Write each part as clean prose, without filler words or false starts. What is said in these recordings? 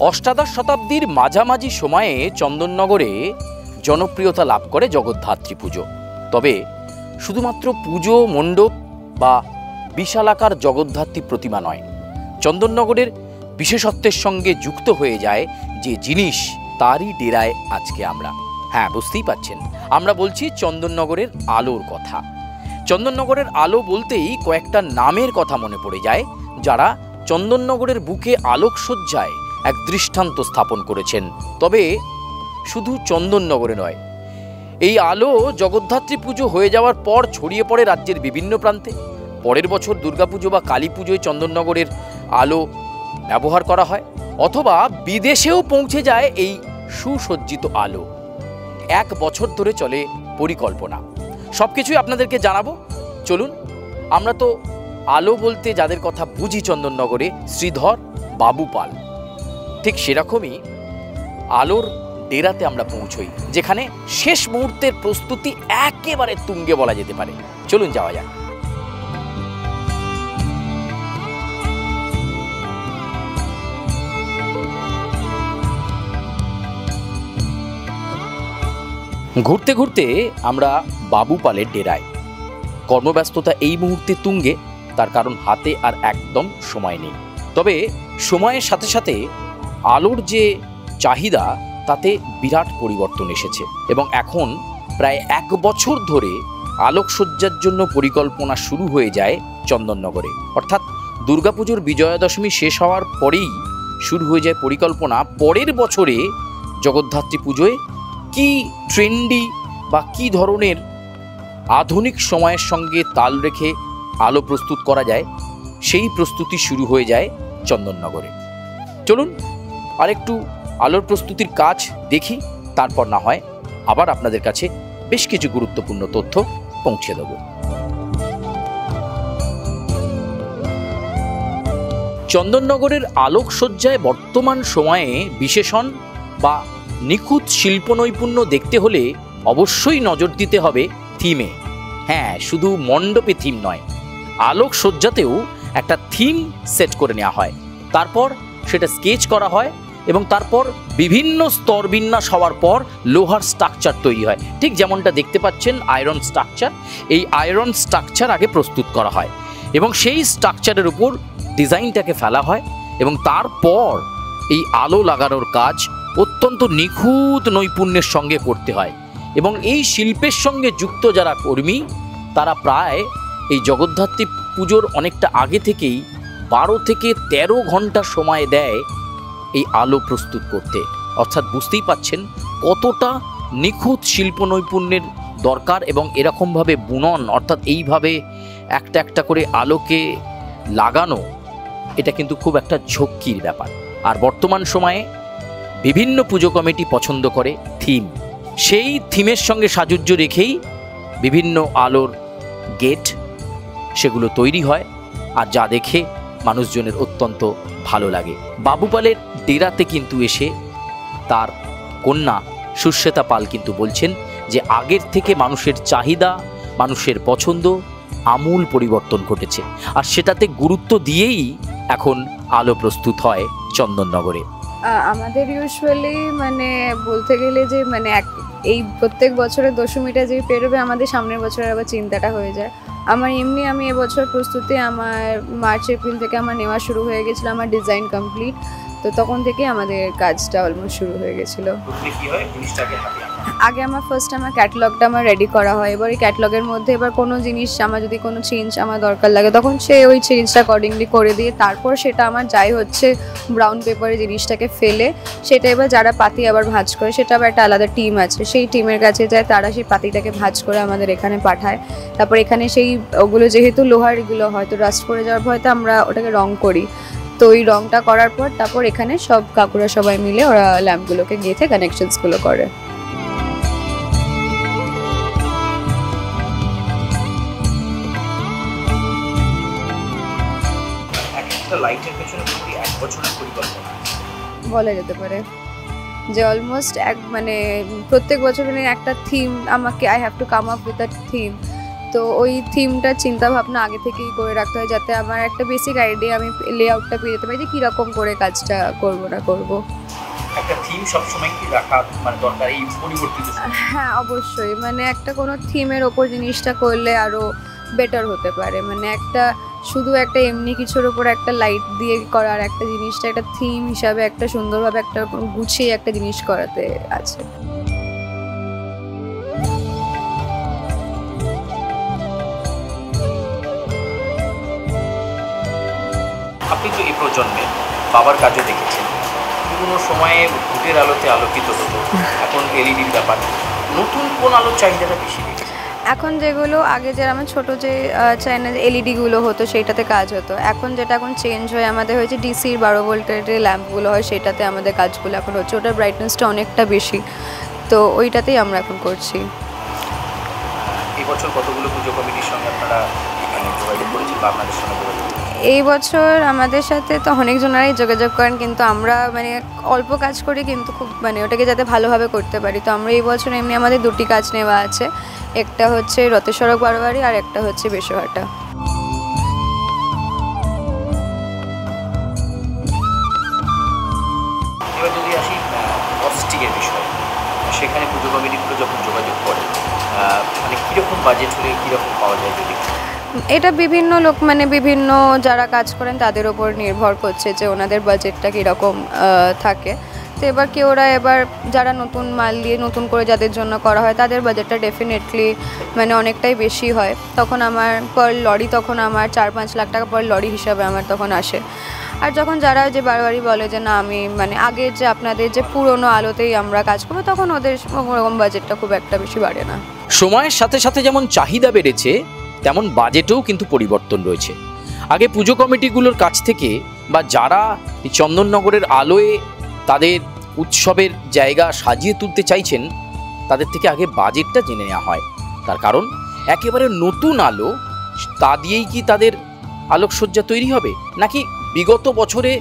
অষ্টাদশ শতাব্দীর মাঝামাঝি সময়ে চন্দননগরে জনপ্রিয়তা লাভ করে জগদ্ধাত্রী পুজো। তবে শুধুমাত্র পুজো মণ্ডপ বা বিশালাকার জগদ্ধাত্রী প্রতিমা নয়, চন্দননগরের বিশেষত্বের সঙ্গে যুক্ত হয়ে যায় যে জিনিস, তারই ডেরায় আজকে আমরা। হ্যাঁ, বুঝতেই পাচ্ছেন, আমরা বলছি চন্দননগরের আলোর কথা। চন্দননগরের আলো বলতেই কয়েকটা নামের কথা মনে পড়ে যায়, যারা চন্দননগরের বুকে আলোকসজ্জায় এক দৃষ্টান্ত স্থাপন করেছেন। তবে শুধু চন্দননগরে নয়, এই আলো জগদ্ধাত্রী পুজো হয়ে যাওয়ার পর ছড়িয়ে পড়ে রাজ্যের বিভিন্ন প্রান্তে। পরের বছর দুর্গাপুজো বা কালী পুজোয় চন্দননগরের আলো ব্যবহার করা হয়, অথবা বিদেশেও পৌঁছে যায় এই সুসজ্জিত আলো। 1 বছর ধরে চলে পরিকল্পনা। সব কিছুই আপনাদেরকে জানাবো। চলুন, আমরা তো আলো বলতে যাদের কথা বুঝি চন্দননগরে, শ্রীধর, বাবু পাল, ঠিক সেরকমই আলোর ডেরাতে আমরা পৌঁছই, যেখানে শেষ মুহূর্তের প্রস্তুতি একেবারে তুঙ্গে বলা যেতে পারে। চলুন যাওয়া যাক। ঘুরতে ঘুরতে আমরা বাবু পালের ডেরায়। কর্মব্যস্ততা এই মুহূর্তে তুঙ্গে, তার কারণ হাতে আর একদম সময় নেই। তবে সময়ের সাথে সাথে আলোর যে চাহিদা, তাতে বিরাট পরিবর্তন এসেছে এবং এখন প্রায় 1 বছর ধরে আলোকসজ্জার জন্য পরিকল্পনা শুরু হয়ে যায় চন্দননগরে। অর্থাৎ দুর্গাপুজোর বিজয়া দশমী শেষ হওয়ার পরেই শুরু হয়ে যায় পরিকল্পনা পরের বছরে জগদ্ধাত্রী পুজোয় কি ট্রেন্ডি বা কি ধরনের আধুনিক সময়ের সঙ্গে তাল রেখে আলো প্রস্তুত করা যায়, সেই প্রস্তুতি শুরু হয়ে যায় চন্দননগরে। চলুন আরেকটু আলোর প্রস্তুতির কাজ দেখি, তারপর না হয় আবার আপনাদের কাছে বেশ কিছু গুরুত্বপূর্ণ তথ্য পৌঁছে দেব। চন্দননগরের আলোকসজ্জায় বর্তমান সময়ে বিশেষণ বা নিখুঁত শিল্পনৈপুণ্য দেখতে হলে অবশ্যই নজর দিতে হবে থিমে। হ্যাঁ, শুধু মণ্ডপে থিম নয়, আলোকসজ্জাতেও একটা থিম সেট করে নেওয়া হয়, তারপর সেটা স্কেচ করা হয় এবং তারপর বিভিন্ন স্তর বিন্যাস হওয়ার পর লোহার স্ট্রাকচার তৈরি হয়। ঠিক যেমনটা দেখতে পাচ্ছেন আয়রন স্ট্রাকচার, এই আয়রন স্ট্রাকচার আগে প্রস্তুত করা হয় এবং সেই স্ট্রাকচারের উপর ডিজাইনটাকে ফেলা হয় এবং তারপর এই আলো লাগানোর কাজ অত্যন্ত নিখুঁত নৈপুণ্যের সঙ্গে করতে হয়। এবং এই শিল্পের সঙ্গে যুক্ত যারা কর্মী, তারা প্রায় এই জগদ্ধাত্রী পুজোর অনেকটা আগে থেকেই 12 থেকে 13 ঘন্টা সময় দেয় এই আলো প্রস্তুত করতে। অর্থাৎ বুঝতেই পাচ্ছেন কতটা নিখুঁত শিল্প নৈপুণ্যের দরকার। এবং এরকমভাবে বুনন, অর্থাৎ এইভাবে একটা একটা করে আলোকে লাগানো, এটা কিন্তু খুব একটা ঝক্কির ব্যাপার। আর বর্তমান সময়ে বিভিন্ন পুজো কমিটি পছন্দ করে থিম, সেই থিমের সঙ্গে সাজুজ্য রেখেই বিভিন্ন আলোর গেট সেগুলো তৈরি হয়, আর যা দেখে মানুষজনের অত্যন্ত ভালো লাগে। বাবুপালের ডেরাতে কিন্তু এসে তার কন্যা সুশ্বেতা পাল কিন্তু বলছেন যে আগের থেকে মানুষের চাহিদা, মানুষের পছন্দ আমূল পরিবর্তন ঘটেছে, আর সেটাতে গুরুত্ব দিয়েই এখন আলো প্রস্তুত হয় চন্দননগরে। আমাদের ইউজুয়ালি মানে বলতে গেলে যে মানে এই প্রত্যেক বছরের দশমীটা যে পেরোবে, আমাদের সামনের বছরের আবার চিন্তাটা হয়ে যায়। আমি এবছর প্রস্তুতি আমার মার্চ এপ্রিল থেকে আমার নেওয়া শুরু হয়ে গেছিলো, আমার ডিজাইন কমপ্লিট, তো তখন থেকে আমাদের কাজটা অলমোস্ট শুরু হয়ে গেছিলো। আগে আমার ফার্স্ট আমার ক্যাটালগটা আমার রেডি করা হয়, এবার এই ক্যাটালগের মধ্যে এবার কোনো জিনিস আমার যদি কোনো চেঞ্জ আমার দরকার লাগে, তখন সে ওই চেঞ্জটা অ্যাকর্ডিংলি করে দিয়ে তারপর সেটা আমার যাই হচ্ছে ব্রাউন পেপারে জিনিসটাকে ফেলে সেটা এবার যারা পাতি আবার ভাঁজ করে, সেটা আবার একটা আলাদা টিম আছে, সেই টিমের কাছে যায়, তারা সেই পাতিটাকে ভাঁজ করে আমাদের এখানে পাঠায়। তারপর এখানে সেই ওগুলো যেহেতু লোহার, এগুলো হয়তো রাস্ট পড়ে যাওয়ার ভয়তে আমরা ওটাকে রং করি, তো ওই রংটা করার পর তারপর এখানে সব কাকুরা সবাই মিলে ওরা ল্যাম্পগুলোকে গেঁথে কানেকশনসগুলো করে। বলা যেতে পারে যে অলমোস্ট মানে প্রত্যেক বছর একটা থিম আমাকে, I have to come up with that theme. তো তো ওই থিমটার চিন্তা ভাবনা আগে থেকেই করে রাখতে হয়, যাতে আমার একটা বেসিক আইডিয়া আমি লেআউটটা পেয়ে যেতে পারি যে কীরকম করে কাজটা করব না করব। একটা থিম সবসময় কি রাখা মানে দরকার এই পরিবর্তিত? হ্যাঁ অবশ্যই, মানে একটা কোনো থিমের ওপর জিনিসটা করলে আরও বেটার হতে পারে। মানে একটা শুধু একটা এমনি কিছুর ওপর একটা লাইট দিয়ে করার একটা জিনিসটা একটা থিম হিসাবে একটা সুন্দরভাবে একটা গুছিয়ে একটা জিনিস করাতে আছে। আপনি তো এই প্রজন্মের বাবার কাজও দেখেছেন, পুরোনো সময়ে ভোটের আলোতে আলোকিত হতো, এখন এলইডির ব্যাপার, নতুন কোন আলোর চাহিদাটা বেশি দেখেছেন? এখন যেগুলো আগে যে আমার ছোটো যে চাইনা এলইডিগুলো হতো সেইটাতে কাজ হতো, এখন যেটা এখন চেঞ্জ হয়ে আমাদের হয়েছে ডিসির 12 ভোল্টের যে ল্যাম্পগুলো হয় সেটাতে আমাদের কাজগুলো এখন হচ্ছে, ওটার ব্রাইটনেসটা অনেকটা বেশি, তো ওইটাতেই আমরা এখন করছি। এবছর কতগুলো পুজো কমিটির সঙ্গে আপনারা এখানে যোগাযোগ করেছেন বা আপনাদের সঙ্গে যোগাযোগ? এই বছর আমাদের সাথে তো অনেকজনেরাই যোগাযোগ করেন, কিন্তু আমরা মানে অল্প কাজ করি, কিন্তু খুব মানে ওটাকে যাতে ভালোভাবে করতে পারি। তো আমরা এই বছর এমনি আমাদের 2টি কাজ নেওয়া আছে, একটা হচ্ছে রথেশ্বরক বারোয়ারি আর একটা হচ্ছে বেশহাটা। এবার যদি আসি কস্টিংয়ের বিষয়, সেখানে পুজো কমিটিগুলো যখন যোগাযোগ করে মানে কীরকম বাজেট হলে কীরকম পাওয়া যায় যদি? এটা বিভিন্ন লোক মানে বিভিন্ন যারা কাজ করেন তাদের ওপর নির্ভর করছে যে ওনাদের বাজেটটা কীরকম থাকে। তো এবার কি ওরা এবার যারা নতুন মাল দিয়ে নতুন করে যাদের জন্য করা হয় তাদের বাজেটটা ডেফিনেটলি মানে অনেকটাই বেশি হয়। তখন আমার পার লরি তখন আমার 4-5 লাখ টাকা পার লরি হিসাবে আমার তখন আসে। আর যখন যারা যে বারবারই বলে যে না আমি মানে আগের যে আপনাদের যে পুরনো আলোতেই আমরা কাজ করবো, তখন ওদের ওরকম বাজেটটা খুব একটা বেশি বাড়ে না। সময়ের সাথে সাথে যেমন চাহিদা বেড়েছে তেমন বাজেটেও কিন্তু পরিবর্তন রয়েছে। আগে পুজো কমিটিগুলোর কাছ থেকে বা যারা চন্দননগরের আলোয় তাদের উৎসবের জায়গা সাজিয়ে তুলতে চাইছেন তাদের থেকে আগে বাজেটটা জেনে নেওয়া হয়। তার কারণ একেবারে নতুন আলো, তা দিয়েই কি তাদের আলোকসজ্জা তৈরি হবে, নাকি বিগত বছরে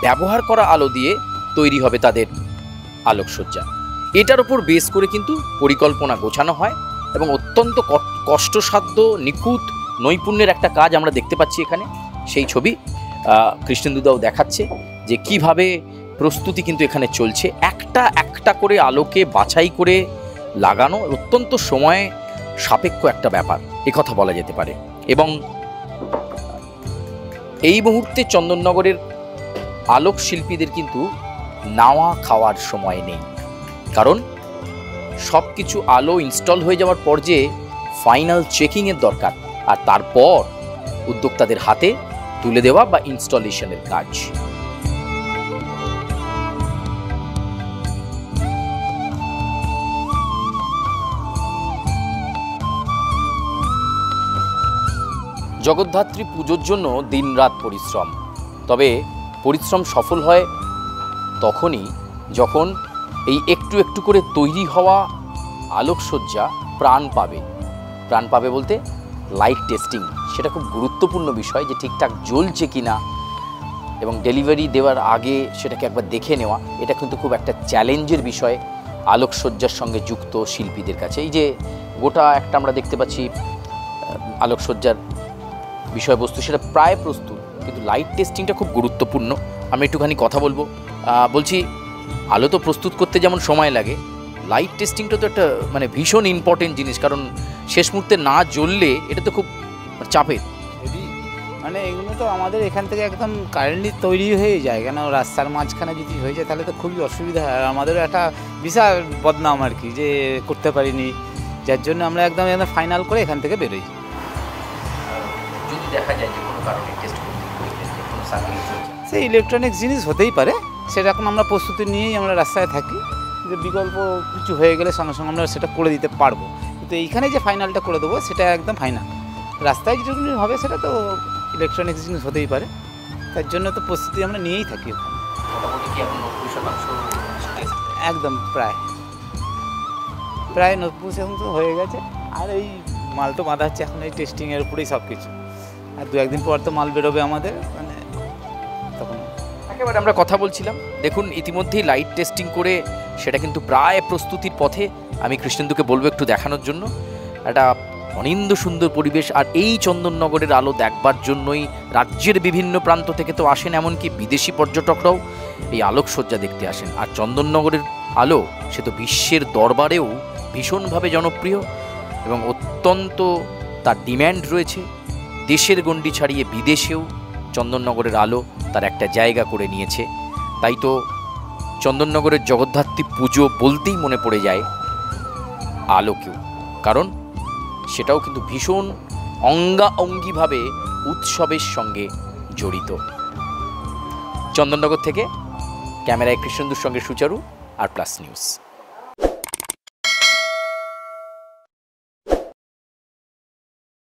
ব্যবহার করা আলো দিয়ে তৈরি হবে তাদের আলোকসজ্জা, এটার উপর বেস করে কিন্তু পরিকল্পনা গোছানো হয় এবং অত্যন্ত কষ্টসাধ্য নিখুঁত নৈপুণ্যের একটা কাজ আমরা দেখতে পাচ্ছি এখানে। সেই ছবি কৃষ্ণেন্দুদাও দেখাচ্ছে যে কিভাবে প্রস্তুতি কিন্তু এখানে চলছে, একটা একটা করে আলোকে বাছাই করে লাগানো অত্যন্ত সময় সাপেক্ষ একটা ব্যাপার কথা বলা যেতে পারে। এবং এই মুহূর্তে চন্দননগরের আলোক শিল্পীদের কিন্তু নাওয়া খাওয়ার সময় নেই, কারণ সব কিছু আলো ইনস্টল হয়ে যাওয়ার পর যে ফাইনাল চেকিংয়ের দরকার, আর তারপর উদ্যোক্তাদের হাতে তুলে দেওয়া বা ইনস্টলেশনের কাজ। জগদ্ধাত্রী পুজোর জন্য দিনরাত পরিশ্রম, তবে পরিশ্রম সফল হয় তখনই যখন এই একটু একটু করে তৈরি হওয়া আলোকসজ্জা প্রাণ পাবে বলতে লাইট টেস্টিং, সেটা খুব গুরুত্বপূর্ণ বিষয় যে ঠিকঠাক জ্বলছে কিনা এবং ডেলিভারি দেওয়ার আগে সেটাকে একবার দেখে নেওয়া। এটা কিন্তু খুব একটা চ্যালেঞ্জের বিষয় আলোকসজ্জার সঙ্গে যুক্ত শিল্পীদের কাছে। এই যে গোটা একটা আমরা দেখতে পাচ্ছি আলোকসজ্জার বিষয়বস্তু, সেটা প্রায় প্রস্তুত, কিন্তু লাইট টেস্টিংটা খুব গুরুত্বপূর্ণ। আমি একটুখানি কথা বলছি আলো তো প্রস্তুত করতে যেমন সময় লাগে, লাইট টেস্টিংটা তো একটা মানে ভীষণ ইম্পর্টেন্ট জিনিস, কারণ শেষ মুহূর্তে না জ্বললে এটা তো খুব চাপের। মানে এগুলো তো আমাদের এখান থেকে একদম কারেন্টলি তৈরি হয়ে যায়, কেন রাস্তার মাঝখানে যদি হয়ে যায় তাহলে তো খুবই অসুবিধা হয়। আর আমাদেরও একটা বিশাল বদনাম আর কি যে করতে পারিনি, যার জন্য আমরা একদম ফাইনাল করে এখান থেকে বেরোই। যদি দেখা যায় যে কোনো কারণে টেস্ট সেই ইলেকট্রনিক্স জিনিস হতেই পারে, সেরকম আমরা প্রস্তুতি নিয়েই আমরা রাস্তায় থাকি যে বিকল্প কিছু হয়ে গেলে সঙ্গে সঙ্গে আমরা সেটা করে দিতে পারবো। কিন্তু এইখানে যে ফাইনালটা করে দেবো সেটা একদম ফাইনাল। রাস্তায় যেটুকুনি হবে সেটা তো ইলেকট্রনিক্স জিনিস হতেই পারে, তার জন্য তো প্রস্তুতি আমরা নিয়েই থাকি ওখানে। একদম প্রায় 90% তো হয়ে গেছে। আর এই মাল তো বাঁধা হচ্ছে এখন এই টেস্টিংয়ের উপরেই সব কিছু, আর 2-1 দিন পর তো মাল বেরোবে আমাদের, মানে তখন একেবারে আমরা কথা বলছিলাম। দেখুন ইতিমধ্যেই লাইট টেস্টিং করে সেটা কিন্তু প্রায় প্রস্তুতির পথে। আমি কৃষ্ণেন্দুকে বলবো একটু দেখানোর জন্য। একটা অনিন্দ সুন্দর পরিবেশ। আর এই চন্দননগরের আলো দেখবার জন্যই রাজ্যের বিভিন্ন প্রান্ত থেকে তো আসেন, এমনকি বিদেশি পর্যটকরাও এই আলোকসজ্জা দেখতে আসেন। আর চন্দননগরের আলো সে তো বিশ্বের দরবারেও ভীষণভাবে জনপ্রিয় এবং অত্যন্ত তার ডিম্যান্ড রয়েছে। দেশের গণ্ডি ছাড়িয়ে বিদেশেও চন্দননগরের আলো তার একটা জায়গা করে নিয়েছে। তাই তো চন্দননগরের জগদ্ধাত্রী পুজো বলতেই মনে পড়ে যায় আলোকেও, কারণ সেটাও কিন্তু ভীষণ অঙ্গাঅঙ্গিভাবে উৎসবের সঙ্গে জড়িত। চন্দননগর থেকে ক্যামেরায় কৃষ্ণেন্দুর সঙ্গে সুচারু, আর প্লাস নিউজ।